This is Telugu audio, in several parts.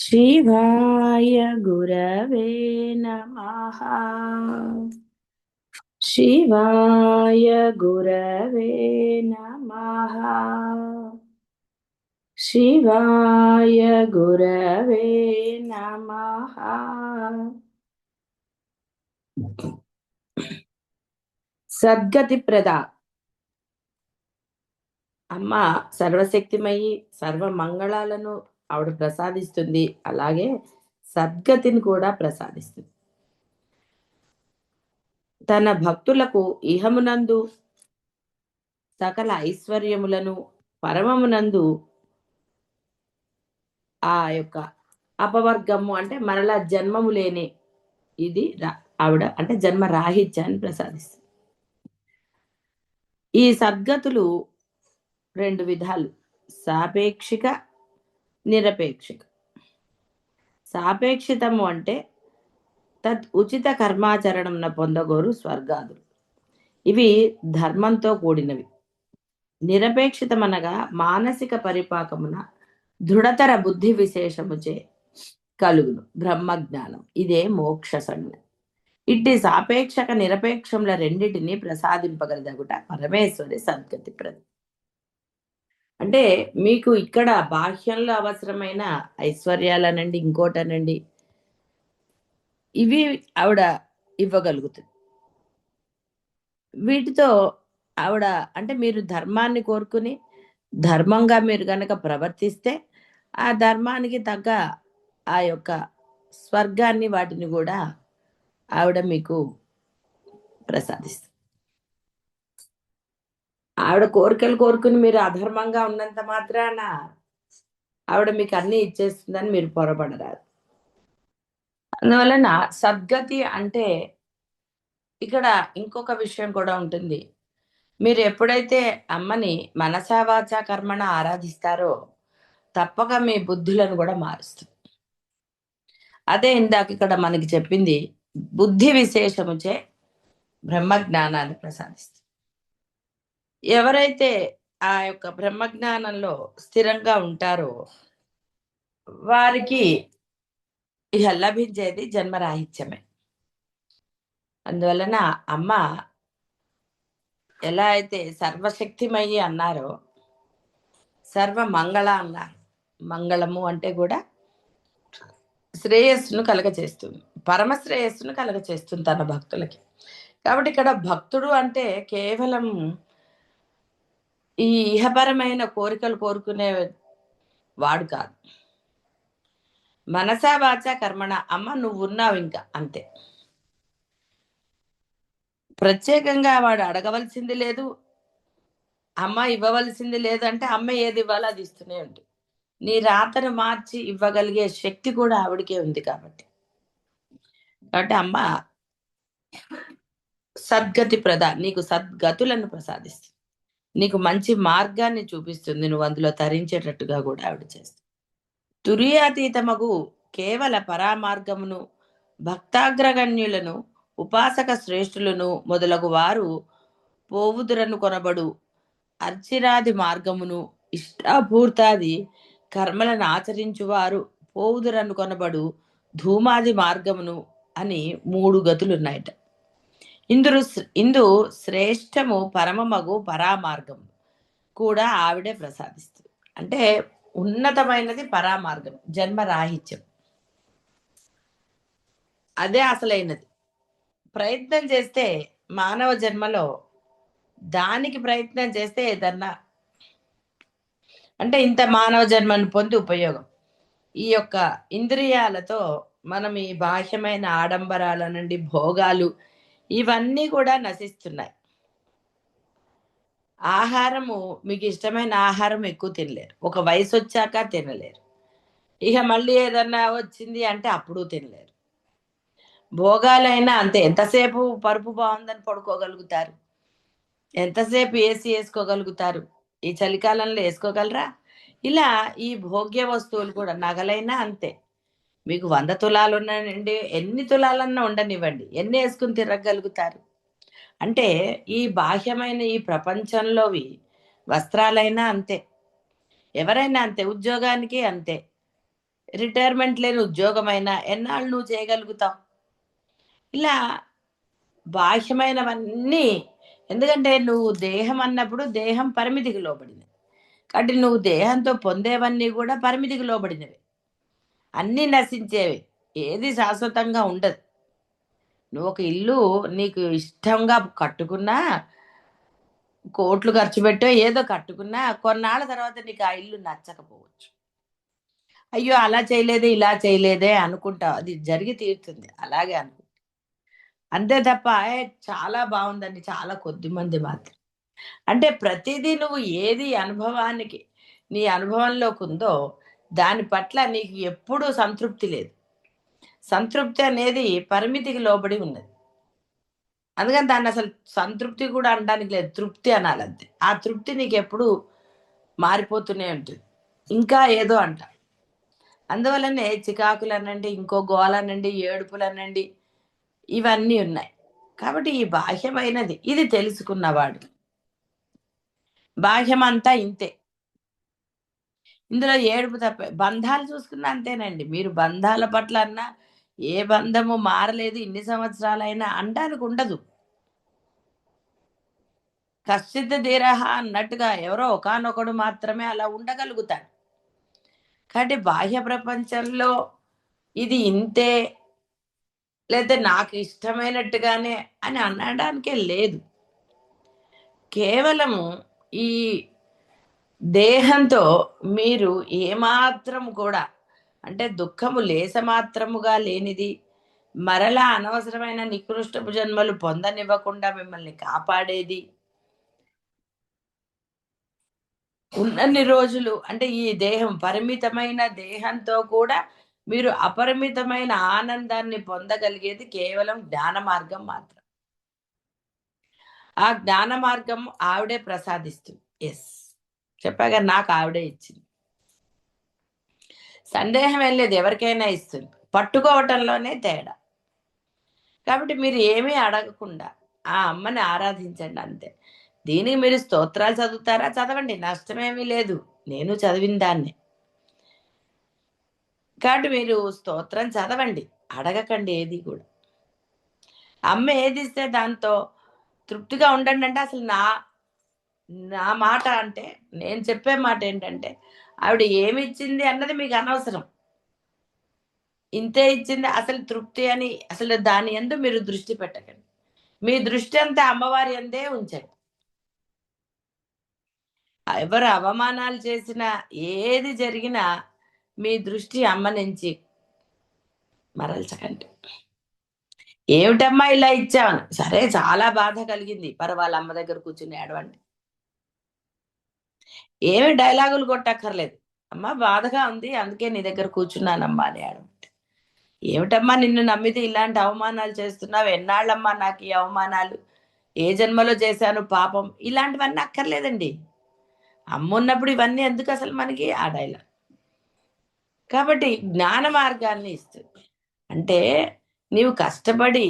शिवाय गुरवे नमः। शिवाय गुरवे नमः। शिवाय गुरवे नमः। సద్గతి ప్రద అమ్మ సర్వశక్తిమయి, సర్వ మంగళాలను ఆవిడ ప్రసాదిస్తుంది. అలాగే సద్గతిని కూడా ప్రసాదిస్తుంది. తన భక్తులకు ఇహమునందు సకల ఐశ్వర్యములను, పరమమునందు ఆ యొక్క అపవర్గము అంటే మరలా జన్మము లేని ఇది ఆవిడ అంటే జన్మ రాహిత్యాన్ని ప్రసాదిస్తుంది. ఈ సద్గతులు రెండు విధాలు: సాపేక్షిక, నిరపేక్షిక. సాపేక్షితము అంటే తత్ ఉచిత కర్మాచరణంన పొందగోరు స్వర్గాదులు. ఇవి ధర్మంతో కూడినవి. నిరపేక్షితమనగా మానసిక పరిపాకమున దృఢతర బుద్ధి విశేషముచే కలుగును బ్రహ్మజ్ఞానం. ఇదే మోక్ష సంజ్ఞ. ఇట్టి సాపేక్షక నిరపేక్షముల రెండిటిని ప్రసాదింపగలదగుట పరమేశ్వరి సద్గతి ప్రద. అంటే మీకు ఇక్కడ బాహ్యంలో అవసరమైన ఐశ్వర్యాలనండి, ఇంకోటనండి, ఇవి ఆవిడ ఇవ్వగలుగుతుంది. వీటితో ఆవిడ అంటే మీరు ధర్మాన్ని కోరుకుని ధర్మంగా మీరు గనక ప్రవర్తిస్తే ఆ ధర్మానికి తగ్గ ఆ యొక్క స్వర్గాన్ని వాటిని కూడా ఆవిడ మీకు ప్రసాదిస్తుంది. ఆవిడ కోరికలు కోరుకుని మీరు అధర్మంగా ఉన్నంత మాత్రాన ఆవిడ మీకు అన్ని ఇచ్చేస్తుందని మీరు పొరపడరాదు. అందువలన సద్గతి అంటే ఇక్కడ ఇంకొక విషయం కూడా ఉంటుంది. మీరు ఎప్పుడైతే అమ్మని మనసా వాచా కర్మణ ఆరాధిస్తారో తప్పక మీ బుద్ధులను కూడా మారుస్తుంది. అదే ఇందాక ఇక్కడ మనకి చెప్పింది, బుద్ధి విశేషముచే బ్రహ్మజ్ఞానాన్ని ప్రసాదిస్తుంది. ఎవరైతే ఆ యొక్క బ్రహ్మజ్ఞానంలో స్థిరంగా ఉంటారో వారికి ఇహ లభించేది జన్మరాహిత్యమే. అందువలన అమ్మ ఎలా అయితే సర్వశక్తిమయ్యి అన్నారో సర్వ మంగళ అన్నారు. మంగళము అంటే కూడా శ్రేయస్సును కలగచేస్తుంది, పరమ శ్రేయస్సును కలగచేస్తుంది తన భక్తులకి. కాబట్టి ఇక్కడ భక్తుడు అంటే కేవలం ఈ ఇహపరమైన కోరికలు కోరుకునే వాడు కాదు. మనసా వాచా కర్మణ, అమ్మ నువ్వు ఉన్నావు ఇంకా అంతే. ప్రత్యేకంగా వాడు అడగవలసింది లేదు, అమ్మ ఇవ్వవలసింది లేదంటే అమ్మ ఏది ఇవ్వాలో అది ఇస్తూనే ఉంటుంది. నీ రాతను మార్చి ఇవ్వగలిగే శక్తి కూడా ఆవిడకే ఉంది. కాబట్టి అమ్మ సద్గతి నీకు సద్గతులను ప్రసాదిస్తుంది, నీకు మంచి మార్గాన్ని చూపిస్తుంది, నువ్వు అందులో తరించేటట్టుగా కూడా ఆవిడ చేస్తుంది. తురియాతీతమగు కేవల పరామార్గమును భక్తాగ్రగణ్యులను ఉపాసక శ్రేష్ఠులను మొదలగు వారు పోవుదురను కొనబడు అర్చిరాది మార్గమును ఇష్టాపూర్తాది కర్మలను ఆచరించువారు పోవుదురను కొనబడు ధూమాది మార్గమును అని 3 గతులున్నాయట. ఇందు శ్రేష్టము పరమమగు పరామార్గం కూడా ఆవిడే ప్రసాదిస్తుంది. అంటే ఉన్నతమైనది పరామార్గం, జన్మరాహిత్యం. అదే అసలైనది. ప్రయత్నం చేస్తే మానవ జన్మలో దానికి ప్రయత్నం చేస్తే ఏదన్నా అంటే ఇంత మానవ జన్మను పొంది ఉపయోగం. ఈ యొక్క ఇంద్రియాలతో మనం ఈ బాహ్యమైన ఆడంబరాల నుండి భోగాలు ఇవన్నీ కూడా నశిస్తున్నాయి. ఆహారము, మీకు ఇష్టమైన ఆహారం ఎక్కువ తినలేరు, ఒక వయసు వచ్చాక తినలేరు. ఇక మళ్ళీ ఏదన్నా వచ్చింది అంటే అప్పుడు తినలేరు. భోగాలైనా అంతే, ఎంతసేపు పరుపు బాగుందని పడుకోగలుగుతారు, ఎంతసేపు ఏసీ వేసుకోగలుగుతారు, ఈ చలికాలంలో వేసుకోగలరా? ఇలా ఈ భోగ్య వస్తువులు కూడా, నగలైనా అంతే. మీకు 100 తులాలు ఉన్నాయండి, ఎన్ని తులాలన్నా ఉండనివ్వండి, ఎన్ని వేసుకుని తిరగలుగుతారు? అంటే ఈ బాహ్యమైన ఈ ప్రపంచంలోవి వస్త్రాలైనా అంతే, ఎవరైనా అంతే, ఉద్యోగానికి అంతే, రిటైర్మెంట్ లేని ఉద్యోగమైనా ఎన్నాళ్ళు నువ్వు చేయగలుగుతావు? ఇలా బాహ్యమైనవన్నీ, ఎందుకంటే నువ్వు దేహం అన్నప్పుడు దేహం పరిమితికి లోబడింది. కాబట్టి నువ్వు దేహంతో పొందేవన్నీ కూడా పరిమితికి లోబడినవి. అన్నీ నశించేవి. ఏది శాశ్వతంగా ఉండదు. నువ్వొక ఇల్లు నీకు ఇష్టంగా కట్టుకున్నా, కోట్లు ఖర్చు పెట్టో ఏదో కట్టుకున్నా, కొన్నాళ్ళ తర్వాత నీకు ఆ ఇల్లు నచ్చకపోవచ్చు. అయ్యో! అలా చేయలేదే, ఇలా చేయలేదే అనుకుంటావు. అది జరిగి తీరుతుంది. అలాగే అంతే తప్ప చాలా బావుందండి. చాలా కొద్దిమంది మాత్రం. అంటే ప్రతీదీ నువ్వు ఏది అనుభవానికి నీ అనుభవంలోకుందో, దాని పట్ల నీకు ఎప్పుడూ సంతృప్తి లేదు. సంతృప్తి అనేది పరిమితికి లోబడి ఉన్నది. అందుకని దాన్నసలు సంతృప్తి కూడా అనడానికి లేదు. తృప్తి అనాలంతే. ఆ తృప్తి నీకెప్పుడూ మారిపోతూనే ఉంటుంది. ఇంకా ఏదో అంట. అందువల్లనే చికాకులనండి, ఇంకో గోలనండి, ఏడుపులనండి ఇవన్నీ ఉన్నాయి. కాబట్టి ఈ బాహ్యమైనది ఇది తెలుసుకున్నవాడు. బాహ్యమంతా ఇంతే. ఇందులో ఏడుపు తప్పే. బంధాలు చూసుకున్నా అంతేనండి. మీరు బంధాల పట్ల అన్నా, ఏ బంధము మారలేదు ఇన్ని సంవత్సరాలైనా అనడానికుండదు. కశ్చిత్ ధీరః అన్నట్టుగా ఎవరో ఒకానొకడు మాత్రమే అలా ఉండగలుగుతాడు. కాబట్టి బాహ్య ప్రపంచంలో ఇది ఇంతే, లేదా నాకు ఇష్టమైనట్టుగానే అని అనడానికే లేదు. కేవలము ఈ దేహంతో మీరు ఏమాత్రం కూడా, అంటే దుఃఖము లేసమాత్రముగా లేనిది, మరలా అనవసరమైన నికృష్టపు జన్మలు పొందనివ్వకుండా మిమ్మల్ని కాపాడేది, ఉన్నన్ని రోజులు అంటే ఈ దేహం పరిమితమైన దేహంతో కూడా మీరు అపరిమితమైన ఆనందాన్ని పొందగలిగేది కేవలం జ్ఞాన మార్గం మాత్రం. ఆ జ్ఞాన మార్గం ఆవిడే ప్రసాదిస్తుంది. యెస్. చెప్పాగా నాకు ఆవిడే ఇచ్చింది. సందేహం ఏం లేదు, ఎవరికైనా ఇస్తుంది. పట్టుకోవటంలోనే తేడా. కాబట్టి మీరు ఏమీ అడగకుండా ఆ అమ్మని ఆరాధించండి అంతే. దీనికి మీరు స్తోత్రాలు చదువుతారా? చదవండి. నష్టమేమీ లేదు. నేను చదివిన దాన్నే. కాబట్టి మీరు స్తోత్రం చదవండి. అడగకండి ఏది కూడా. అమ్మ ఏదిస్తే దాంతో తృప్తిగా ఉండండంటే అసలు నా నా మాట అంటే, నేను చెప్పే మాటేంటంటే, ఆవిడ ఏమిచ్చింది అన్నది మీకనవసరం. ఇంతే ఇచ్చింది అసలు తృప్తి అని అసలు దాని యందు మీరు దృష్టి పెట్టకండి. మీ దృష్టి అంతా అమ్మవారి యందే ఉంచండి. ఎవరు అవమానాలు చేసినా, ఏది జరిగినా మీ దృష్టి అమ్మ నుంచి మరల్చకండి. ఏమిటమ్మా ఇలా ఇచ్చావని. సరే చాలా బాధ కలిగింది. వాళ్ళ అమ్మ దగ్గర కూర్చొని ఏడవండి. ఏమి డైలాగులు కొట్టక్కర్లేదు. అమ్మ బాధగా ఉంది. అందుకే నీ దగ్గర కూర్చున్నానమ్మా అని ఏడవండి. ఏమిటమ్మా నిన్ను నమ్మితే ఇలాంటి అవమానాలు చేస్తున్నావు. ఎన్నాళ్ళమ్మా నాకు ఈ అవమానాలు? ఏ జన్మలో చేశాను పాపం? ఇలాంటివన్నీ అక్కర్లేదండి. అమ్మున్నప్పుడు ఇవన్నీ ఎందుకసలు మనకి ఆ డైలాగ్. కాబట్టి జ్ఞాన మార్గాన్ని ఇస్తుంది. అంటే నీవు కష్టపడి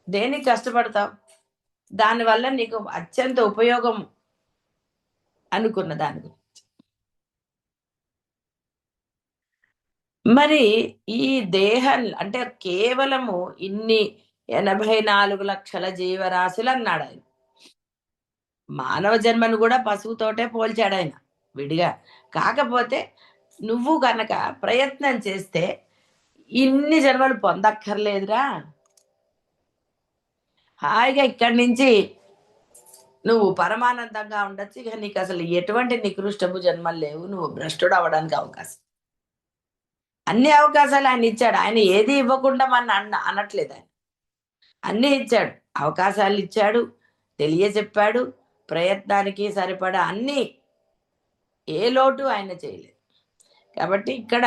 దేనికి కష్టపడతావు? దానివల్ల నీకు అత్యంత ఉపయోగం అనుకున్న దాని గురించి. మరి ఈ దేహం అంటే కేవలము ఇన్ని 84,00,000 జీవరాశులన్నాడాయన. మానవ జన్మను గూడా పశువుతోటే పోల్చాడాయన విడిగా. కాకపోతే నువ్వు గనక ప్రయత్నం చేస్తే ఇన్ని జన్మలు పొందక్కర్లేదురా. హాయిగా ఇక్కడి నుంచి నువ్వు పరమానందంగా ఉండొచ్చు. ఇక నీకసలు ఎటువంటి నికృష్టపు జన్మలు లేవు. నువ్వు భ్రష్టుడవ్వడానికి అవకాశం. అన్ని అవకాశాలు ఆయనిచ్చాడు. ఆయన ఏది ఇవ్వకుండా అనట్లేదాయన. అన్నీ ఇచ్చాడు. అవకాశాలిచ్చాడు, తెలియజెప్పాడు, ప్రయత్నానికి సరిపడా అన్నీ, ఏ లోటు ఆయన చేయలేదు. కాబట్టి ఇక్కడ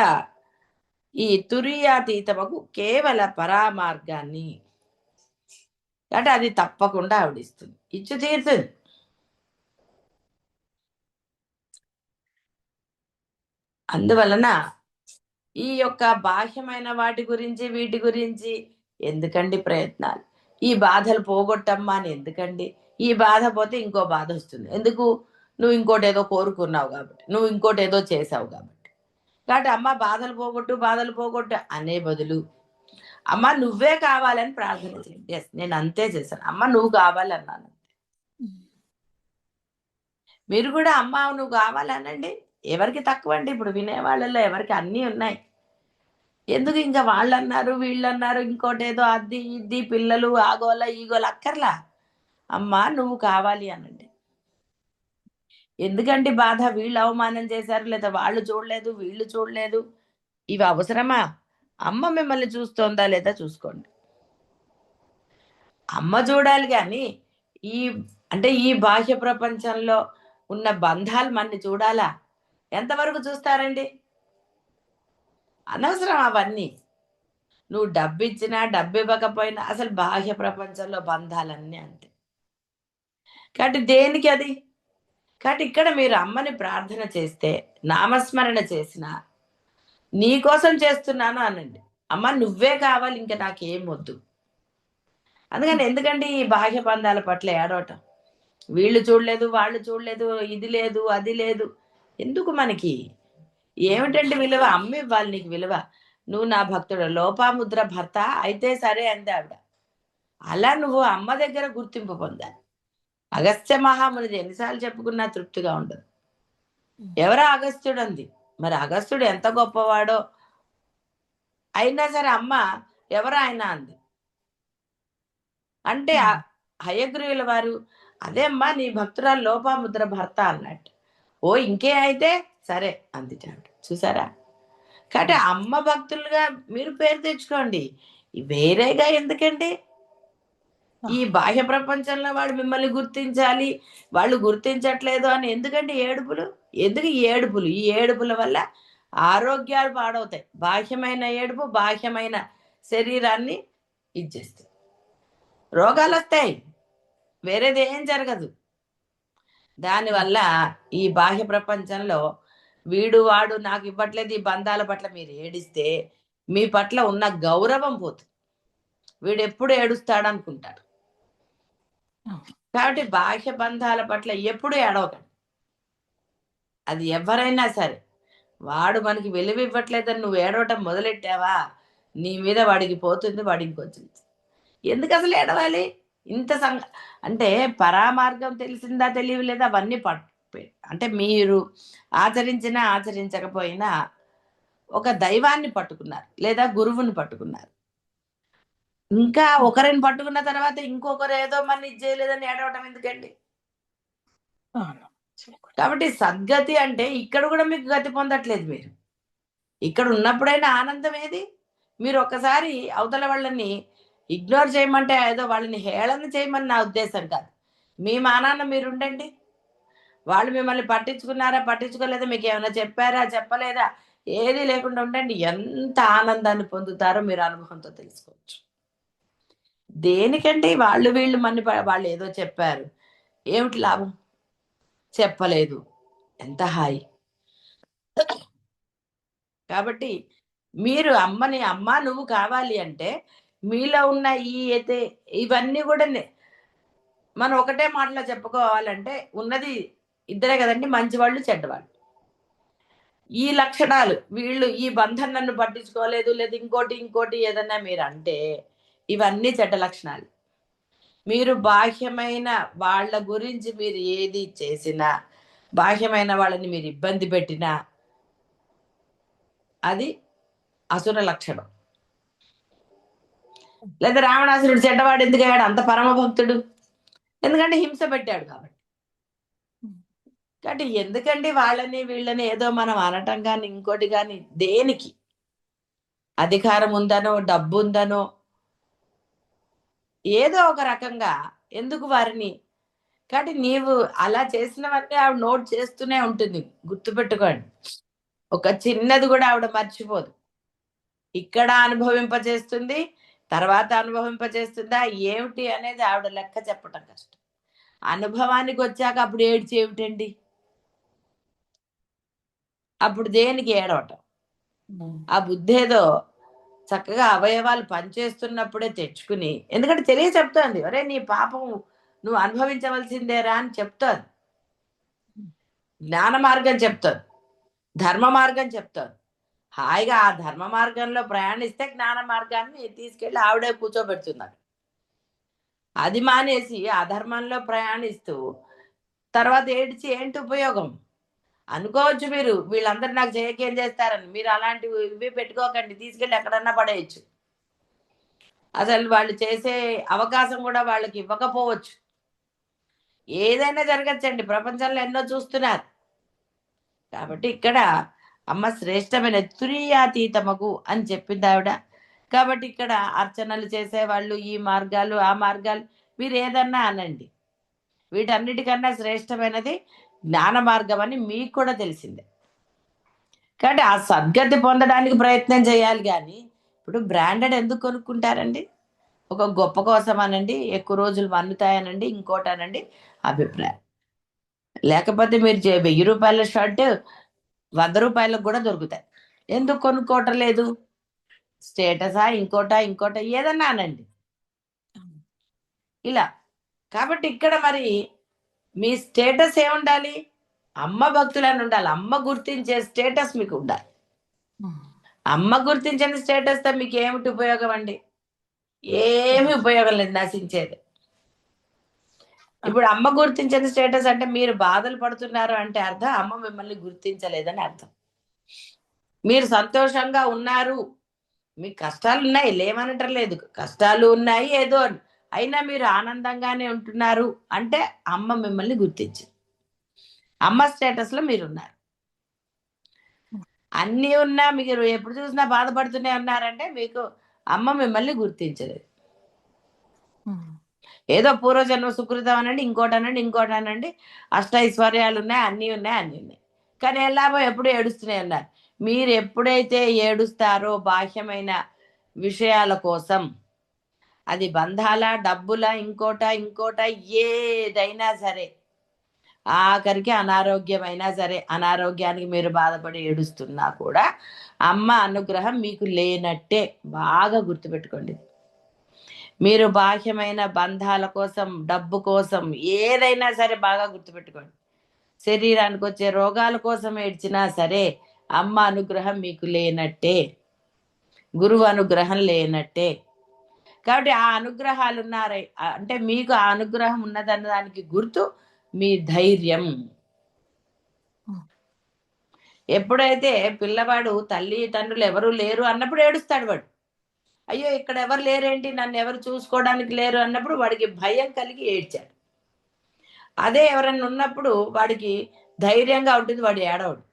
ఈ తురీయాతీతమకు కేవల పరామార్గాన్ని అంటే అది తప్పకుండా ఆవిడిస్తుంది. ఇచ్చి తీరుతుంది. అందువలన ఈ యొక్క బాహ్యమైన వాటి గురించి, వీటి గురించి ఎందుకండి ప్రయత్నాలు? ఈ బాధలు పోగొట్టమ్మా అని ఎందుకండి? ఈ బాధ పోతే ఇంకో బాధొస్తుంది. ఎందుకు? నువ్వు ఇంకోటేదో కోరుకున్నావు గాబట్టి. నువ్వు ఇంకోటేదో చేశావు గాబట్టి. కాబట్టి అమ్మ బాధలు పోగొట్టు అనే బదులు అమ్మ నువ్వే కావాలని ప్రార్థన చేయండి. ఎస్, నేను అంతే చేశాను. అమ్మ నువ్వు కావాలన్నాను. మీరు కూడా అమ్మ నువ్వు కావాలనండి. ఎవరికి తక్కువ అండి? ఇప్పుడు వినేవాళ్ళలో ఎవరికి అన్నీ ఉన్నాయి. ఎందుకు ఇంకా వాళ్ళన్నారు వీళ్ళన్నారు ఇంకోటి ఏదో అది ఇది పిల్లలు ఆగోల ఈగోల అక్కర్లా. అమ్మా నువ్వు కావాలి అనండి. ఎందుకంటే బాధ? వీళ్ళు అవమానం చేశారు, లేదా వాళ్ళు చూడలేదు వీళ్ళు చూడలేదు, ఇవి అవసరమా? అమ్మ మిమ్మల్ని చూస్తోందా లేదా చూసుకోండి. అమ్మ చూడాలి కానీ ఈ అంటే ఈ బాహ్య ప్రపంచంలో ఉన్న బంధాలు మనని చూడాలా? ఎంతవరకు చూస్తారండి? అనవసరం అవన్నీ. నువ్వు డబ్బిచ్చినా డబ్బు ఇవ్వకపోయినా అసలు బాహ్య ప్రపంచంలో బంధాలన్నీ అంతే. కాబట్టి దేనికి అది? కాబట్టి ఇక్కడ మీరు అమ్మని ప్రార్థన చేస్తే, నామస్మరణ చేసిన, నీ కోసం చేస్తున్నాను అనండి. అమ్మ నువ్వే కావాలి, ఇంకా నాకేం వద్దు. అందుకని ఎందుకండి ఈ బాహ్య బంధాల పట్ల ఏడవటం? వీళ్ళు చూడలేదు వాళ్ళు చూడలేదు, ఇది లేదు అది లేదు, ఎందుకు మనకి? ఏమిటంటే విలువ? అమ్మ ఇవ్వాలి నీకు విలువ. నువ్వు నా భక్తుడు, లోపాముద్ర భర్త అయితే సరే అంది ఆవిడ. అలా నువ్వు అమ్మ దగ్గర గుర్తింపు పొందాలి. అగస్త్య మహామునిది ఎన్నిసార్లు చెప్పుకున్నా తృప్తిగా ఉండదు. ఎవరో అగస్త్యుడు అంది. మరి అగస్త్యుడు ఎంత గొప్పవాడో అయినా సరే అమ్మ ఎవరో ఆయన అంది. అంటే హయగ్రీవుల వారు అదే అమ్మా నీ భక్తురాలు లోపాముద్ర భర్త అన్నట్టు. ఓ ఇంకే అయితే సరే అంది ఆవిడ. చూసారా? కాబట్టి అమ్మ భక్తులుగా మీరు పేరు తెచ్చుకోండి. వేరేగా ఎందుకండి? ఈ బాహ్య ప్రపంచంలో వాడు మిమ్మల్ని గుర్తించాలి, వాళ్ళు గుర్తించట్లేదు అని ఎందుకండి ఏడుపులు? ఎందుకు ఈ ఏడుపులు? ఈ ఏడుపుల వల్ల ఆరోగ్యాలు పాడవుతాయి. బాహ్యమైన ఏడుపు బాహ్యమైన శరీరాన్ని ఇచ్చేస్తుంది, రోగాలు వస్తాయి, వేరేది ఏం జరగదు. దానివల్ల ఈ బాహ్య ప్రపంచంలో వీడు వాడు నాకు ఇవ్వట్లేదు ఈ బంధాల పట్ల మీరు ఏడిస్తే మీ పట్ల ఉన్న గౌరవం పోతుంది. వీడు ఎప్పుడు ఏడుస్తాడు అనుకుంటారు. కాబట్టి బాహ్య బంధాల పట్ల ఎప్పుడు ఏడవకండి. అది ఎవరైనా సరే, వాడు మనకి విలువ ఇవ్వట్లేదని నువ్వు ఏడవటం మొదలెట్టావా, నీ మీద వాడికి పోతుంది, వాడికి ఇంకొచ్చింది. ఎందుకు అసలు ఏడవాలి? ఇంత అంటే పరామార్గం తెలిసిందా తెలియలేదా అవన్నీ అంటే మీరు ఆచరించినా ఆచరించకపోయినా ఒక దైవాన్ని పట్టుకున్నారు, లేదా గురువుని పట్టుకున్నారు. ఇంకా ఒకరిని పట్టుకున్న తర్వాత ఇంకొకరు ఏదో మన ఇది చేయలేదని ఏడవటం ఎందుకండి? కాబట్టి సద్గతి అంటే ఇక్కడ కూడా మీకు గతి పొందట్లేదు మీరు. ఇక్కడ ఉన్నప్పుడైనా ఆనందం ఏది? మీరు ఒక్కసారి అవతల వాళ్ళని ఇగ్నోర్ చేయమంటే ఏదో వాళ్ళని హేళన చేయమని నా ఉద్దేశం కాదు. మీ మానాన్న మీరు ఉండండి. వాళ్ళు మిమ్మల్ని పట్టించుకున్నారా పట్టించుకోలేదా, మీకు ఏమైనా చెప్పారా చెప్పలేదా, ఏది లేకుండా ఉండండి. ఎంత ఆనందాన్ని పొందుతారో మీరు అనుభవంతో తెలుసుకోవచ్చు. దేనికండి వాళ్ళు వీళ్ళు వాళ్ళు ఏదో చెప్పారు, ఏమిటి లాభం? చెప్పలేదు, ఎంత హాయి. కాబట్టి మీరు అమ్మని అమ్మ నువ్వు కావాలి అంటే మీలో ఉన్న అయితే ఇవన్నీ కూడా మనం ఒకటే మాటలో చెప్పుకోవాలంటే ఉన్నది ఇద్దరే కదండి, మంచివాళ్ళు చెడ్డవాళ్ళు. ఈ లక్షణాలు వీళ్ళు ఈ బంధం నన్ను పట్టించుకోలేదు లేదా ఇంకోటి ఇంకోటి ఏదన్నా మీరు అంటే ఇవన్నీ చెడ్డ లక్షణాలు. మీరు బాహ్యమైన వాళ్ళ గురించి మీరు ఏది చేసినా, బాహ్యమైన వాళ్ళని మీరు ఇబ్బంది పెట్టినా అది అసుర లక్షణం. లేదా రావణాసురుడు చెడ్డవాడు ఎందుకు అయ్యాడు? అంత పరమ భక్తుడు. ఎందుకంటే హింస పెట్టాడు కాబట్టి. కాబట్టి ఎందుకండి వాళ్ళని వీళ్ళని ఏదో మనం అనటం కానీ ఇంకోటి కానీ? దేనికి? అధికారం ఉందనో డబ్బు ఉందనో ఏదో ఒక రకంగా ఎందుకు వారిని? కాబట్టి నీవు అలా చేసినవన్నీ ఆవిడ నోట్ చేస్తూనే ఉంటుంది. గుర్తుపెట్టుకోండి, ఒక చిన్నది కూడా ఆవిడ మర్చిపోదు. ఇక్కడ అనుభవింపజేస్తుంది, తర్వాత అనుభవింపజేస్తుందా ఏమిటి అనేది ఆవిడ లెక్క చెప్పటం కష్టం. అనుభవానికి వచ్చాక అప్పుడు ఏడ్చి ఏమిటండి? అప్పుడు దేనికి ఏడవటం? ఆ బుద్ధి ఏదో చక్కగా అవయవాలు పనిచేస్తున్నప్పుడే తెచ్చుకుని, ఎందుకంటే తెలియ చెప్తోంది, ఒరే నీ పాపం నువ్వు అనుభవించవలసిందేరా అని చెప్తోంది. జ్ఞాన మార్గం చెప్తోంది, ధర్మ మార్గం చెప్తోంది. హాయిగా ఆ ధర్మ మార్గంలో ప్రయాణిస్తే జ్ఞాన మార్గాన్ని తీసుకెళ్ళి ఆవిడే కూర్చోబెడుతున్నారు. అది మానేసి అధర్మంలో ప్రయాణిస్తూ తర్వాత ఏడ్చి ఏంటి ఉపయోగం? అనుకోవచ్చు మీరు వీళ్ళందరూ నాకు చేయకేం చేస్తారని. మీరు అలాంటివి ఇవి పెట్టుకోకండి. తీసుకెళ్ళి ఎక్కడన్నా పడేయచ్చు. అసలు వాళ్ళు చేసే అవకాశం కూడా వాళ్ళకి ఇవ్వకపోవచ్చు. ఏదైనా జరగచ్చండి. ప్రపంచంలో ఎన్నో చూస్తున్నారు. కాబట్టి ఇక్కడ అమ్మ శ్రేష్టమైన తురీయాతీతమగు అని చెప్పింది ఆవిడ. కాబట్టి ఇక్కడ అర్చనలు చేసేవాళ్ళు ఈ మార్గాలు ఆ మార్గాలు మీరు ఏదన్నా అనండి. వీటన్నిటికన్నా శ్రేష్టమైనది జ్ఞాన మార్గం అని మీకు కూడా తెలిసిందే. కాబట్టి ఆ సద్గతి పొందడానికి ప్రయత్నం చేయాలి కానీ ఇప్పుడు బ్రాండెడ్ ఎందుకు కొనుక్కుంటారండి? ఒక గొప్ప కోసం అనండి, ఎక్కువ రోజులు మన్నుతాయనండి, ఇంకోటనండి అభిప్రాయం. లేకపోతే మీరు 1000 రూపాయల షర్ట్ 100 రూపాయలకు కూడా దొరుకుతాయి. ఎందుకు కొనుక్కోవటం లేదు? స్టేటసా ఇంకోటా ఇంకోటా ఏదన్నా అనండి ఇలా. కాబట్టి ఇక్కడ మరి మీ స్టేటస్ ఏముండాలి? అమ్మ భక్తులని ఉండాలి. అమ్మ గుర్తించే స్టేటస్ మీకు ఉండాలి. అమ్మ గుర్తించని స్టేటస్తో మీకు ఏమిటి ఉపయోగం అండి? ఏమి ఉపయోగం లేదు, నశించేది. ఇప్పుడు అమ్మ గుర్తించని స్టేటస్ అంటే మీరు బాధలు పడుతున్నారు అంటే అర్థం అమ్మ మిమ్మల్ని గుర్తించలేదని అర్థం. మీరు సంతోషంగా ఉన్నారు, మీకు కష్టాలు ఉన్నాయి, లేమనటం కష్టాలు ఉన్నాయి ఏదో అయినా మీరు ఆనందంగానే ఉంటున్నారు అంటే అమ్మ మిమ్మల్ని గుర్తించింది. అమ్మ స్టేటస్ లో మీరున్నారు. అన్నీ ఉన్నా మీరు ఎప్పుడు చూసినా బాధపడుతూనే ఉన్నారంటే మీకు అమ్మ మిమ్మల్ని గుర్తించలేదు. ఏదో పూర్వజన్మ సుకృతం అనండి, ఇంకోటి అనండి, అష్టైశ్వర్యాలు ఉన్నాయి, అన్నీ ఉన్నాయి. కానీ ఎలాగో ఎప్పుడు ఏడుస్తూనే ఉన్నారు. మీరు ఎప్పుడైతే ఏడుస్తారో బాహ్యమైన విషయాల కోసం, అది బంధాల, డబ్బుల, ఇంకోట ఏదైనా సరే, ఆఖరికి అనారోగ్యమైనా సరే, అనారోగ్యానికి మీరు బాధపడి ఏడుస్తున్నా కూడా అమ్మ అనుగ్రహం మీకు లేనట్టే. బాగా గుర్తుపెట్టుకోండి. మీరు బాహ్యమైన బంధాల కోసం, డబ్బు కోసం ఏదైనా సరే బాగా గుర్తుపెట్టుకోండి. శరీరానికి వచ్చే రోగాల కోసం ఏడ్చినా సరే అమ్మ అనుగ్రహం మీకు లేనట్టే, గురువు అనుగ్రహం లేనట్టే. కాబట్టి ఆ అనుగ్రహాలు ఉన్నారే అంటే మీకు ఆ అనుగ్రహం ఉన్నదన్న దానికి గుర్తు మీ ధైర్యం. ఎప్పుడైతే పిల్లవాడు తల్లి తండ్రులు ఎవరు లేరు అన్నప్పుడు ఏడుస్తాడు వాడు. అయ్యో ఇక్కడ ఎవరు లేరేంటి, నన్ను ఎవరు చూసుకోవడానికి లేరు అన్నప్పుడు వాడికి భయం కలిగి ఏడ్చాడు. అదే ఎవరన్నా ఉన్నప్పుడు వాడికి ధైర్యంగా ఉంటుంది, వాడు ఏడవడు.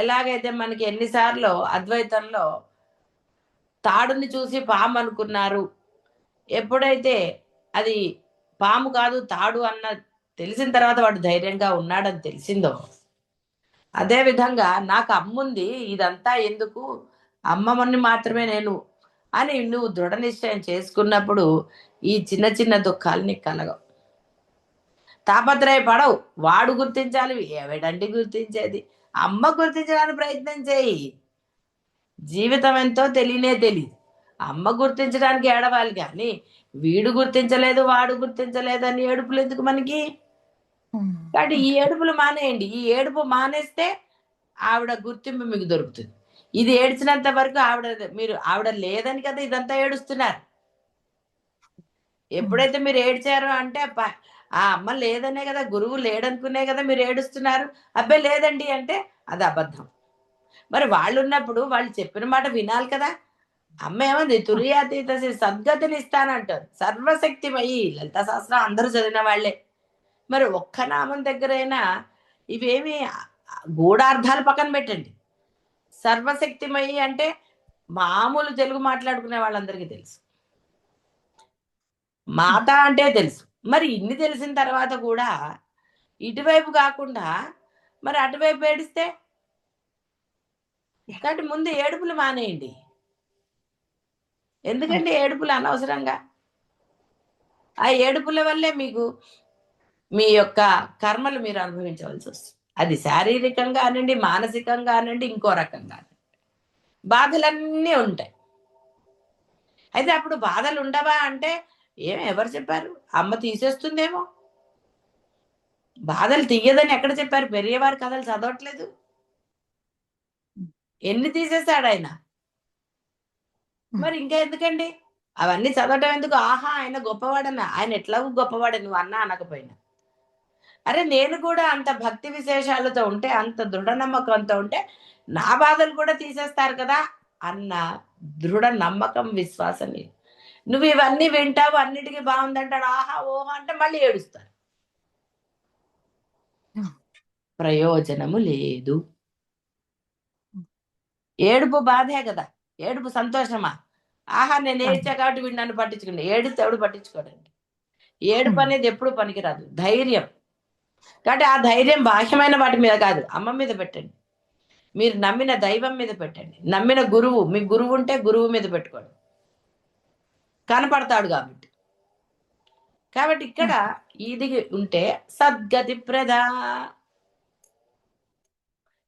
ఎలాగైతే మనకి ఎన్నిసార్లు అద్వైతంలో తాడుని చూసి పాము అనుకున్నారు, ఎప్పుడైతే అది పాము కాదు తాడు అన్న తెలిసిన తర్వాత వాడు ధైర్యంగా ఉన్నాడని తెలిసిందో, అదే విధంగా నాకు అమ్ముంది, ఇదంతా ఎందుకు, అమ్మమ్మని మాత్రమే నేను అని నువ్వు దృఢ నిశ్చయం చేసుకున్నప్పుడు ఈ చిన్న చిన్న దుఃఖాలు నీకు కలగవు. తాపత్రయపడవు. వాడు గుర్తించాలి, ఎవడండి గుర్తించేది? అమ్మ గుర్తించడానికి ప్రయత్నం చేయి. జీవితం ఎంతో తెలియనే తెలియదు. అమ్మ గుర్తించడానికి ఏడవాలి కానీ వీడు గుర్తించలేదు, వాడు గుర్తించలేదు అని ఏడుపులు ఎందుకు మనకి? కాబట్టి ఈ ఏడుపులు మానేయండి. ఈ ఏడుపు మానేస్తే ఆవిడ గుర్తింపు మీకు దొరుకుతుంది. ఇది ఏడ్చినంత వరకు ఆవిడ లేదని కదా ఇదంతా ఏడుస్తున్నారు. ఎప్పుడైతే మీరు ఏడ్చారో అంటే ఆ అమ్మ లేదనే కదా, గురువు లేడనుకునే కదా మీరు ఏడుస్తున్నారు. అబ్బాయి లేదండి అంటే అది అబద్ధం. మరి వాళ్ళు ఉన్నప్పుడు వాళ్ళు చెప్పిన మాట వినాలి కదా. అమ్మ ఏమంది? తుర్యాతీత సద్గతిని ఇస్తానంటారు. సర్వశక్తిమయి లలితా శాస్త్రం అందరూ చదివిన వాళ్ళే. మరి ఒక్క నామం దగ్గరైనా ఇవేమి గూఢార్థాలు పక్కన పెట్టండి. సర్వశక్తిమయి అంటే మామూలు తెలుగు మాట్లాడుకునే వాళ్ళందరికీ తెలుసు. మాత అంటే తెలుసు. మరి ఇన్ని తెలిసిన తర్వాత కూడా ఇటువైపు కాకుండా మరి అటువైపు ఏడిస్తే, కాబట్టి ముందు ఏడుపులు మానేయండి. ఎందుకంటే ఏడుపులు అనవసరంగా. ఆ ఏడుపుల వల్లే మీకు మీ యొక్క కర్మలు మీరు అనుభవించవలసి వస్తుంది. అది శారీరకంగా అనండి, మానసికంగా అనండి, ఇంకో రకంగా బాధలన్నీ ఉంటాయి. అయితే అప్పుడు బాధలు ఉండవా అంటే ఎవరు చెప్పారు? అమ్మ తీసేస్తుందేమో. బాధలు తీయదని ఎక్కడ చెప్పారు? పెరియవారి కథలు చదవట్లేదు. ఎన్ని తీసేశాడు ఆయన. మరి ఇంకా ఎందుకండి అవన్నీ చదవటం ఎందుకు? ఆహా ఆయన గొప్పవాడన్నా, ఆయన ఎట్లాగూ గొప్పవాడే నువ్వు అన్నా అనకపోయినా. అరే నేను కూడా అంత భక్తి విశేషాలతో ఉంటే, అంత దృఢ నమ్మకంతో ఉంటే నా బాధలు కూడా తీసేస్తారు కదా అన్న దృఢ నమ్మకం, విశ్వాసం లేదు. నువ్వు ఇవన్నీ వింటావు, అన్నిటికీ బాగుందంటాడు, ఆహా ఓహా అంటే మళ్ళీ ఏడుస్తారు. ప్రయోజనము లేదు. ఏడుపు బాధే కదా, ఏడుపు సంతోషమా? ఆహా నేను ఏడ్చా కాబట్టి వీడు నన్ను పట్టించుకోండి, ఏడితే ఎవడు పట్టించుకోడండి. ఏడుపు అనేది ఎప్పుడు పనికిరాదు, ధైర్యం. కాబట్టి ఆ ధైర్యం బాహ్యమైన వాటి మీద కాదు, అమ్మ మీద పెట్టండి. మీరు నమ్మిన దైవం మీద పెట్టండి. నమ్మిన గురువు, మీకు గురువు ఉంటే గురువు మీద పెట్టుకోండి, కనపడతాడు కాబట్టి. కాబట్టి ఇక్కడ ఇది ఉంటే సద్గతి ప్రద,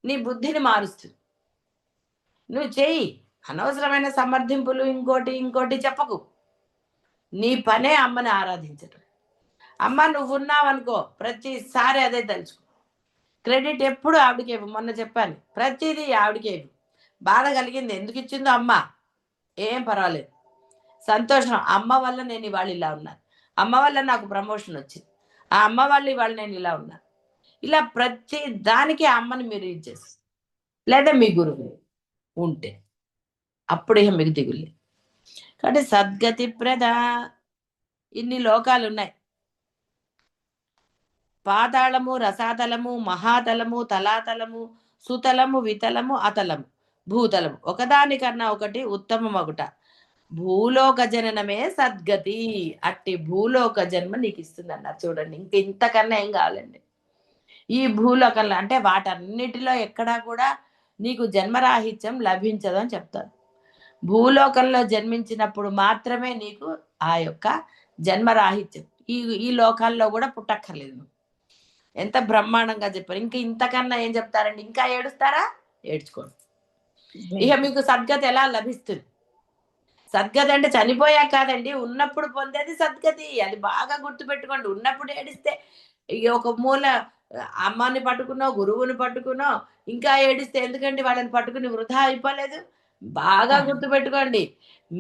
నీ బుద్ధిని మారుస్తుంది. నువ్వు చెయ్యి, అనవసరమైన సమర్థింపులు ఇంకోటి ఇంకోటి చెప్పకు. నీ పనే అమ్మని ఆరాధించటం. అమ్మ నువ్వున్నావు అనుకో, ప్రతిసారి అదే తలుచుకో. క్రెడిట్ ఎప్పుడు ఆవిడకేవు. మొన్న చెప్పాను, ప్రతిదీ ఆవిడకేవు. బాధ కలిగింది ఎందుకు ఇచ్చిందో అమ్మ, ఏం పర్వాలేదు. సంతోషం, అమ్మ వల్ల నేను ఇవాళ ఇలా ఉన్నాను, అమ్మ వల్ల నాకు ప్రమోషన్ వచ్చింది, ఆ అమ్మ వల్ల ఇవాళ నేను ఇలా ఉన్నాను. ఇలా ప్రతి దానికి అమ్మని మీరు ఇచ్చేసి, లేదా మీ గురువు ఉంటే అప్పుడు ఇక మీకు దిగులే. కాబట్టి సద్గతి ప్రద, ఇన్ని లోకాలు ఉన్నాయి. పాతాళము, రసాతలము, మహాతలము, తలాతలము, సుతలము, వితలము, అతలము, భూతలము, ఒకదానికన్నా ఒకటి ఉత్తమమగుట భూలోక జననమే సద్గతి. అట్టి భూలోక జన్మ నీకు ఇస్తుంది అన్నారు చూడండి. ఇంతకన్నా ఏం కావాలండి ఈ భూలోకంలో. అంటే వాటన్నిటిలో ఎక్కడా కూడా నీకు జన్మరాహిత్యం లభించదు అని చెప్తారు. భూలోకంలో జన్మించినప్పుడు మాత్రమే నీకు ఆ యొక్క జన్మరాహిత్యం. ఈ ఈ లోకాల్లో కూడా పుట్టక్కర్లేదు. ఎంత బ్రహ్మాండంగా చెప్పారు. ఇంతకన్నా ఏం చెప్తారండి? ఇంకా ఏడుస్తారా? ఏడ్చుకోండి. ఇక మీకు సద్గతి ఎలా లభిస్తుంది? సద్గతి అంటే చనిపోయాక కాదండి, ఉన్నప్పుడు పొందేది సద్గతి. అది బాగా గుర్తుపెట్టుకోండి. ఉన్నప్పుడు ఏడిస్తే ఇక ఒక మూల అమ్మని పట్టుకునో, గురువుని పట్టుకునో ఇంకా ఏడిస్తే ఎందుకండి? వాళ్ళని పట్టుకుని వృధా అయిపోలేదు. బాగా గుర్తుపెట్టుకోండి.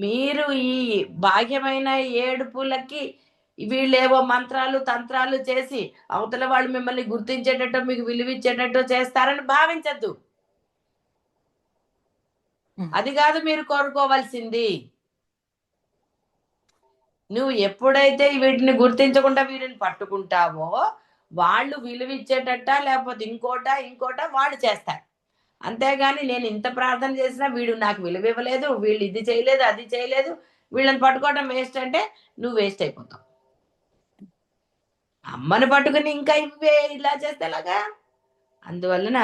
మీరు ఈ బాహ్యమైన ఏడుపులకి వీళ్ళేవో మంత్రాలు, తంత్రాలు చేసి అవతల వాళ్ళు మిమ్మల్ని గుర్తించేటట్టు, మీకు విలువిచ్చేటట్టు చేస్తారని భావించద్దు. అది కాదు మీరు కోరుకోవాల్సింది. నువ్వు ఎప్పుడైతే వీటిని గుర్తించకుండా వీరిని పట్టుకుంటావో వాళ్ళు విలువిచ్చేటట్ట, లేకపోతే ఇంకోట వాళ్ళు చేస్తారు. అంతేగాని నేను ఇంత ప్రార్థన చేసినా వీడు నాకు విలువ ఇవ్వలేదు, వీళ్ళు ఇది చేయలేదు, అది చేయలేదు, వీళ్ళని పట్టుకోవడం వేస్ట్ అంటే నువ్వు వేస్ట్ అయిపోతావు. అమ్మని పట్టుకుని ఇంకా ఇవే ఇలా చేస్తే ఎలాగా? అందువలన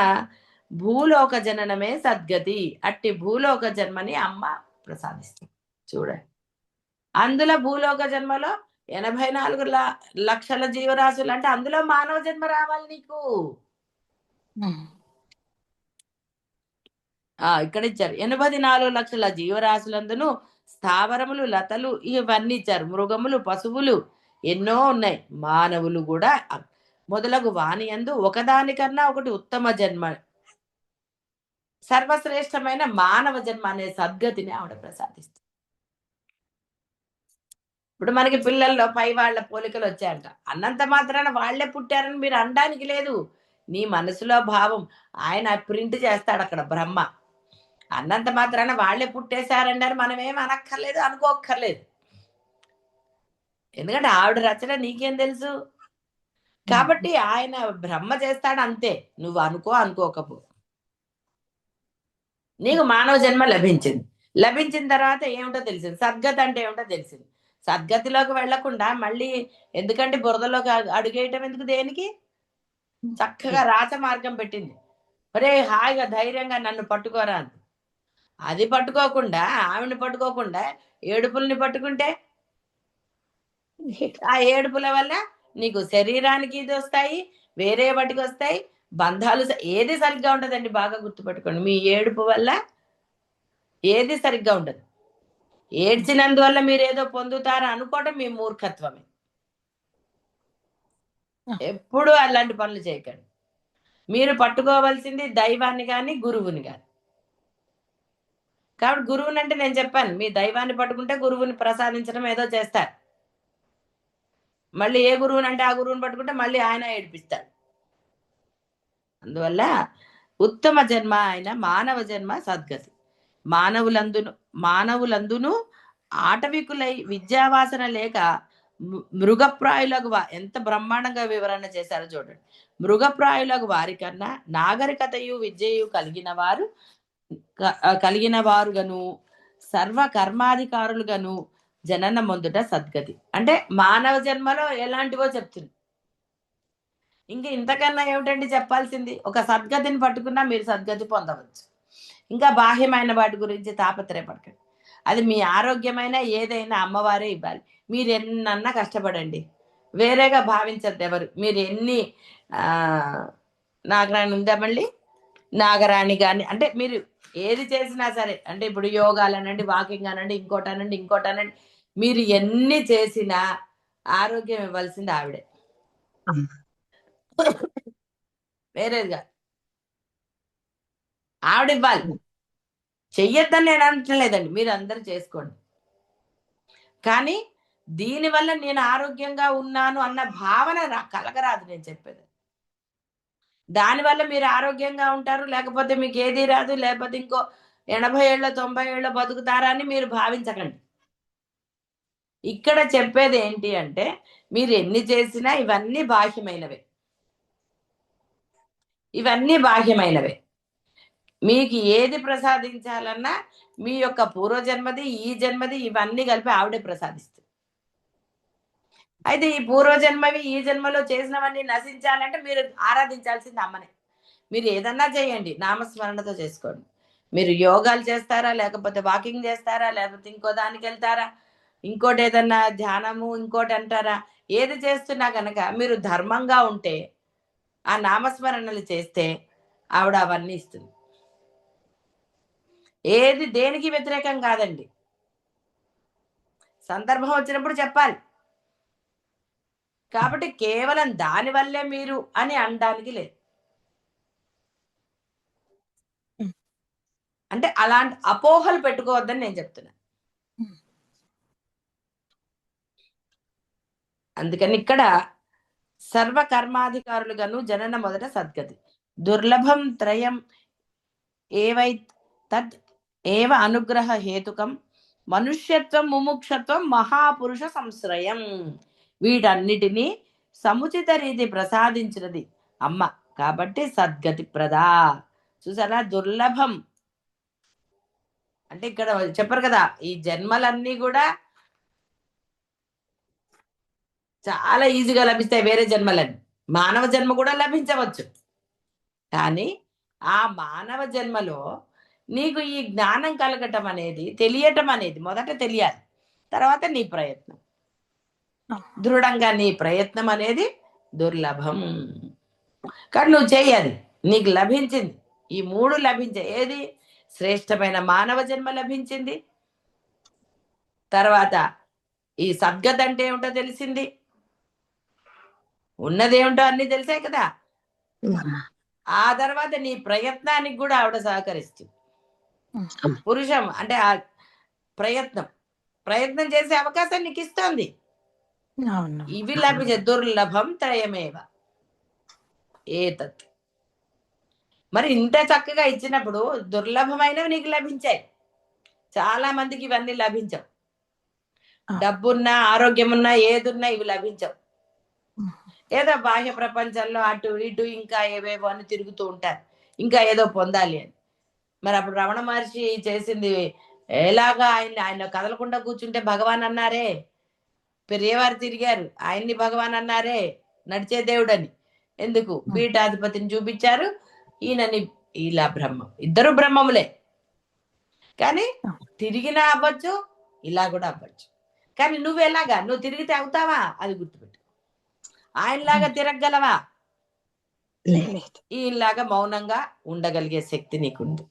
భూలోక జననమే సద్గతి. అట్టి భూలోక జన్మని అమ్మ ప్రసాదిస్తుంది చూడండి. అందులో భూలోక జన్మలో 84 లక్షల జీవరాశులు అంటే అందులో మానవ జన్మ రావాలి నీకు. ఇక్కడ ఇచ్చారు 84 లక్షల జీవరాశులందును స్థావరములు, లతలు ఇవన్నీ ఇచ్చారు. మృగములు, పశువులు ఎన్నో ఉన్నాయి. మానవులు కూడా మొదలగు వాణి యందు ఒకదానికన్నా ఒకటి ఉత్తమ జన్మ, సర్వశ్రేష్టమైన మానవ జన్మ అనే సద్గతిని ఆవిడ ప్రసాదిస్తుంది. ఇప్పుడు మనకి పిల్లల్లో పై వాళ్ళ పోలికలు వచ్చాయంట, అన్నంత మాత్రాన వాళ్లే పుట్టారని మీరు అనడానికి లేదు. నీ మనసులో భావం ఆయన ప్రింట్ చేస్తాడు అక్కడ బ్రహ్మ. అన్నంత మాత్రాన వాళ్లే పుట్టేశారండి అని మనం ఏం అనక్కర్లేదు, అనుకోక్కర్లేదు. ఎందుకంటే ఆవిడ రచన నీకేం తెలుసు? కాబట్టి ఆయన బ్రహ్మ చేస్తాడు అంతే. నువ్వు అనుకోకపో. నీకు మానవ జన్మ లభించింది. లభించిన తర్వాత ఏమిటో తెలిసింది, సద్గతి అంటే ఏమిటో తెలిసింది. సద్గతిలోకి వెళ్లకుండా మళ్ళీ ఎందుకంటే బురదలోకి అడుగేయటం ఎందుకు? దేనికి? చక్కగా రాచ మార్గం పెట్టింది. ఒరే హాయిగా ధైర్యంగా నన్ను పట్టుకోరా అంది. అది పట్టుకోకుండా, ఆవిడని పట్టుకోకుండా ఏడుపుల్ని పట్టుకుంటే ఆ ఏడుపుల వల్ల నీకు శరీరానికి ఇది వస్తాయి, వేరే వాటికి వస్తాయి, బంధాలు ఏది సరిగ్గా ఉండదండి. బాగా గుర్తుపెట్టుకోండి, మీ ఏడుపు వల్ల ఏది సరిగ్గా ఉండదు. ఏడ్చినందువల్ల మీరేదో పొందుతారు అనుకోవడం మీ మూర్ఖత్వమే. ఎప్పుడు అలాంటి పనులు చేయకండి. మీరు పట్టుకోవాల్సింది దైవాన్ని గాని, గురువుని గాని. కాబట్టి గురువుని అంటే నేను చెప్పాను, మీ దైవాన్ని పట్టుకుంటే గురువుని ప్రసాదించడం ఏదో చేస్తారు. మళ్ళీ ఏ గురువుని అంటే ఆ గురువుని పట్టుకుంటే మళ్ళీ ఆయన ఏడిపిస్తాడు. అందువల్ల ఉత్తమ జన్మ ఆయన మానవ జన్మ సద్గతి. మానవులందును ఆటవికులై విద్యావాసన లేక మృగప్రాయులకు ఎంత బ్రహ్మాండంగా వివరణ చేశారో చూడండి. మృగప్రాయులకు వారికన్నా నాగరికతయు విద్యయు కలిగిన వారుగను సర్వ కర్మాధికారులుగాను జనన మొందుట సద్గతి. అంటే మానవ జన్మలో ఎలాంటివో చెప్తుంది. ఇంకా ఇంతకన్నా ఏమిటండి చెప్పాల్సింది? ఒక సద్గతిని పట్టుకున్నా మీరు సద్గతి పొందవచ్చు. ఇంకా బాహ్యమైన వాటి గురించి తాపత్రయపడకండి. అది మీ ఆరోగ్యమైన ఏదైనా అమ్మవారే ఇవ్వాలి. మీరు ఎన్నన్నా కష్టపడండి, వేరేగా భావించద్దు ఎవరు. మీరు ఎన్ని నాగరాణి ఉందా మళ్ళీ, నాగరాణి కానీ అంటే మీరు ఏది చేసినా సరే, అంటే ఇప్పుడు యోగాలు అనండి, వాకింగ్ అనండి, ఇంకోటనండి, మీరు ఎన్ని చేసినా ఆరోగ్యం ఇవ్వాల్సింది ఆవిడే, వేరేదిగా ఆవిడ ఇవ్వాలి. చెయ్యొద్దని నేను అనట్లేదండి, మీరు అందరూ చేసుకోండి. కానీ దీనివల్ల నేను ఆరోగ్యంగా ఉన్నాను అన్న భావన కలగరాదు. నేను చెప్పేది దానివల్ల మీరు ఆరోగ్యంగా ఉంటారు, లేకపోతే మీకు ఏది రాదు, లేకపోతే ఇంకో 80 ఏళ్ళ 90 ఏళ్ళ బతుకుతారా అని మీరు భావించకండి. ఇక్కడ చెప్పేది ఏంటి అంటే, మీరు ఎన్ని చేసినా ఇవన్నీ బాహ్యమైనవే. ఇవన్నీ బాహ్యమైనవే. మీకు ఏది ప్రసాదించాలన్నా మీ యొక్క పూర్వజన్మది, ఈ జన్మది, ఇవన్నీ కలిపి ఆవిడే ప్రసాదిస్తుంది. అయితే ఈ పూర్వజన్మవి ఈ జన్మలో చేసినవన్నీ నశించాలంటే మీరు ఆరాధించాల్సింది అమ్మనే. మీరు ఏదన్నా చేయండి, నామస్మరణతో చేసుకోండి. మీరు యోగాలు చేస్తారా, లేకపోతే వాకింగ్ చేస్తారా, లేకపోతే ఇంకో దానికి వెళ్తారా, ఇంకోటి ఏదన్నా ధ్యానము ఇంకోటి అంటారా, ఏది చేస్తున్నా కనుక మీరు ధర్మంగా ఉంటే, ఆ నామస్మరణలు చేస్తే ఆవిడ అవన్నీ ఇస్తుంది. ఏది దేనికి వ్యతిరేకం కాదండి. సందర్భం వచ్చినప్పుడు చెప్పాలి. కాబట్టి కేవలం దాని వల్లే మీరు అని అనడానికి లేదు. అంటే అలాంటి అపోహలు పెట్టుకోవద్దని నేను చెప్తున్నా. అందుకని ఇక్కడ సర్వకర్మాధికారులుగాను జనన మొదట సద్గతి. దుర్లభం త్రయం ఏవై తద్ ఏవ అనుగ్రహ హేతుకం మనుష్యత్వం ముముక్షత్వం మహాపురుష సంశ్రయం. వీటన్నిటినీ సముచిత రీతి ప్రసాదించినది అమ్మ కాబట్టి సద్గతి ప్రదా. చూసారా, దుర్లభం అంటే ఇక్కడ చెప్పరు కదా, ఈ జన్మలన్నీ కూడా చాలా ఈజీగా లభిస్తాయి. వేరే జన్మలని మానవ జన్మ కూడా లభించవచ్చు. కానీ ఆ మానవ జన్మలో నీకు ఈ జ్ఞానం కలగటం అనేది, తెలియటం అనేది మొదట తెలియాలి. తర్వాత నీ ప్రయత్నం, దృఢంగా నీ ప్రయత్నం అనేది దుర్లభం. కానీ నువ్వు చేయాలి, నీకు లభించింది. ఈ 3 లభించే ఏది శ్రేష్టమైన మానవ జన్మ లభించింది. తర్వాత ఈ సద్గతి అంటే ఏమిటో తెలిసింది, ఉన్నదేమిటో అన్ని తెలిసాయి కదా. ఆ తర్వాత నీ ప్రయత్నానికి కూడా ఆవిడ సహకరిస్తుంది. పురుషం అంటే ఆ ప్రయత్నం చేసే అవకాశం నీకు ఇస్తోంది. ఇవి లభించే దుర్లభం త్రయమేవ ఏతత్. మరి ఇంత చక్కగా ఇచ్చినప్పుడు దుర్లభమైనవి నీకు లభించాయి. చాలా మందికి ఇవన్నీ లభించవు. డబ్బున్నా, ఆరోగ్యం ఉన్నా, ఏదున్నా ఇవి లభించవు. ఏదో బాహ్య ప్రపంచంలో అటు ఇటు ఇంకా ఏవేవో అని తిరుగుతూ ఉంటారు, ఇంకా ఏదో పొందాలి అని. మరి అప్పుడు రమణ మహర్షి చేసింది ఎలాగా, ఆయన కదలకుండా కూర్చుంటే భగవాన్ అన్నారే, పెరియవారు తిరిగారు, ఆయన్ని భగవాన్ అన్నారే, నడిచే దేవుడని. ఎందుకు? పీఠాధిపతిని చూపించారు, ఈయనని ఇలా బ్రహ్మం, ఇద్దరు బ్రహ్మములే. కానీ తిరిగినా అవ్వచ్చు, ఇలా కూడా అవ్వచ్చు. కానీ నువ్వెలాగా, నువ్వు తిరిగితే అవుతావా? అది గుర్తుపెట్టు. ఆయనలాగా తిరగగలవా? ఈలాగా మౌనంగా ఉండగలిగే శక్తి నీకుంది.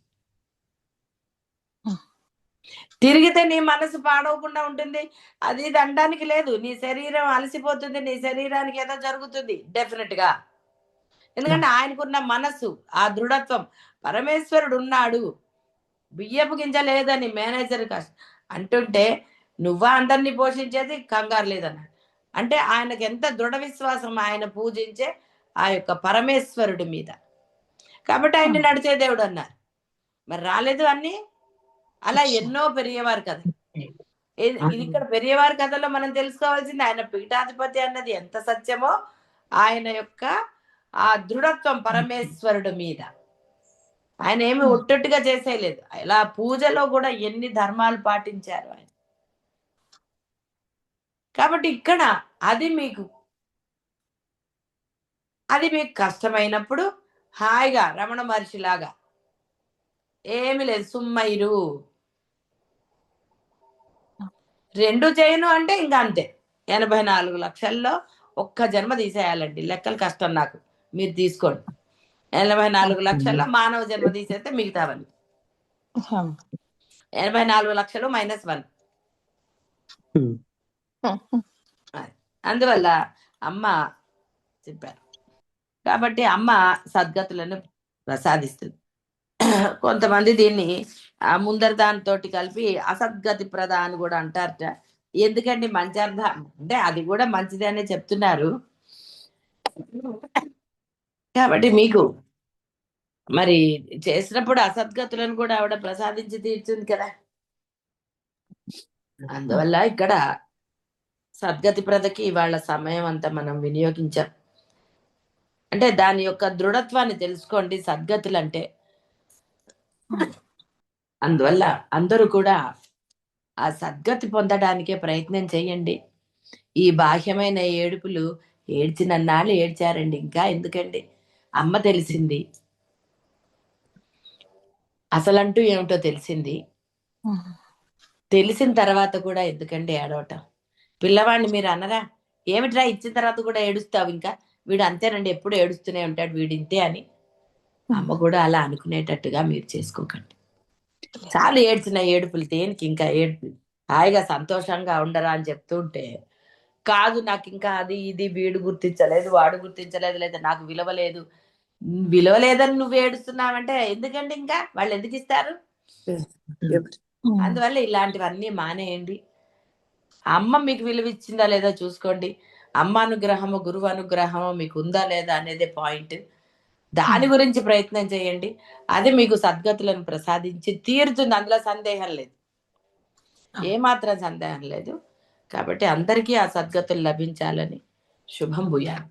తిరిగితే నీ మనసు పాడవకుండా ఉంటుంది, అది ఇది అనడానికి లేదు. నీ శరీరం అలసిపోతుంది, నీ శరీరానికి ఏదో జరుగుతుంది డెఫినెట్ గా. ఎందుకంటే ఆయనకున్న మనస్సు, ఆ దృఢత్వం, పరమేశ్వరుడు ఉన్నాడు. బియ్యపు గింజ లేదని మేనేజర్ అంటుంటే నువ్వా అందరినీ పోషించేది, కంగారు లేదన్నాడు. అంటే ఆయనకు ఎంత దృఢ విశ్వాసం ఆయన పూజించే ఆ యొక్క పరమేశ్వరుడి మీద. కాబట్టి ఆయన నడిచే దేవుడు అన్నారు. మరి రాలేదు అన్ని. అలా ఎన్నో పెరిగేవారు కదా. ఇది ఇక్కడ పెరిగేవారి కథలో మనం తెలుసుకోవాల్సింది ఆయన పీఠాధిపతి అన్నది ఎంత సత్యమో, ఆయన యొక్క ఆ దృఢత్వం పరమేశ్వరుడు మీద. ఆయన ఏమి ఒట్టొట్టుగా చేసేయలేదు. ఇలా పూజలో కూడా ఎన్ని ధర్మాలు పాటించారు ఆయన. కాబట్టి ఇక్కడ అది మీకు కష్టమైనప్పుడు హాయిగా రమణ మహర్షిలాగా ఏమి లేదు, సుమ్మయిరు. 2 చేయను అంటే ఇంకా అంతే. 84 లక్షల్లో ఒక్క జన్మ తీసేయాలండి. లెక్కలు కష్టం నాకు, మీరు తీసుకోండి. 84 లక్షల్లో మానవ జన్మ తీసేస్తే మిగతావన్నీ 84 లక్షలు -1. అందువల్ల అమ్మ చెప్పారు. కాబట్టి అమ్మ సద్గతులను ప్రసాదిస్తుంది. కొంతమంది దీన్ని ముందర దానితోటి కలిపి అసద్గతి ప్రద అని కూడా అంటారట. ఎందుకండి మంచి అర్థం అంటే అది కూడా మంచిది అనే చెప్తున్నారు. కాబట్టి మీకు మరి చేసినప్పుడు అసద్గతులను కూడా ఆవిడ ప్రసాదించి తీర్చుంది కదా. అందువల్ల ఇక్కడ సద్గతి ప్రదకి వాళ్ళ సమయం అంతా మనం వినియోగించాం. అంటే దాని యొక్క దృఢత్వాన్ని తెలుసుకోండి సద్గతులు అంటే. అందువల్ల అందరూ కూడా ఆ సద్గతి పొందడానికే ప్రయత్నం చేయండి. ఈ బాహ్యమైన ఏడుపులు ఏడ్చినన్నాళ్ళు ఏడ్చారండి, ఇంకా ఎందుకండి. అమ్మ తెలిసింది, అసలంటూ ఏమిటో తెలిసింది. తెలిసిన తర్వాత కూడా ఎందుకండి ఏడవటం. పిల్లవాడిని మీరు అనరా, ఏమిట్రా ఇచ్చిన తర్వాత కూడా ఏడుస్తావు, ఇంకా వీడు అంతేనండి ఎప్పుడు ఏడుస్తూనే ఉంటాడు వీడింతే అని. అమ్మ కూడా అలా అనుకునేటట్టుగా మీరు చేసుకోకండి. చాలు ఏడ్చిన ఏడుపులు, దేనికి ఇంకా ఏడుపు. హాయిగా సంతోషంగా ఉండరా అని చెప్తుంటే, కాదు నాకు ఇంకా అది ఇది వీడు గుర్తించలేదు, వాడు గుర్తించలేదు, లేదా నాకు విలువలేదు. విలువలేదని నువ్వు ఏడుస్తున్నావంటే ఎందుకండి, ఇంకా వాళ్ళు ఎందుకు ఇస్తారు. అందువల్ల ఇలాంటివన్నీ మానేయండి. అమ్మ మీకు విలువ ఇచ్చిందా లేదా చూసుకోండి. అమ్మ అనుగ్రహము, గురువు అనుగ్రహము మీకు ఉందా లేదా అనేదే పాయింట్. దాని గురించి ప్రయత్నం చేయండి. అది మీకు సద్గతులను ప్రసాదించి తీరుతుంది, అందులో సందేహం లేదు, ఏమాత్రం సందేహం లేదు. కాబట్టి అందరికీ ఆ సద్గతులు లభించాలని శుభం భూయాత్.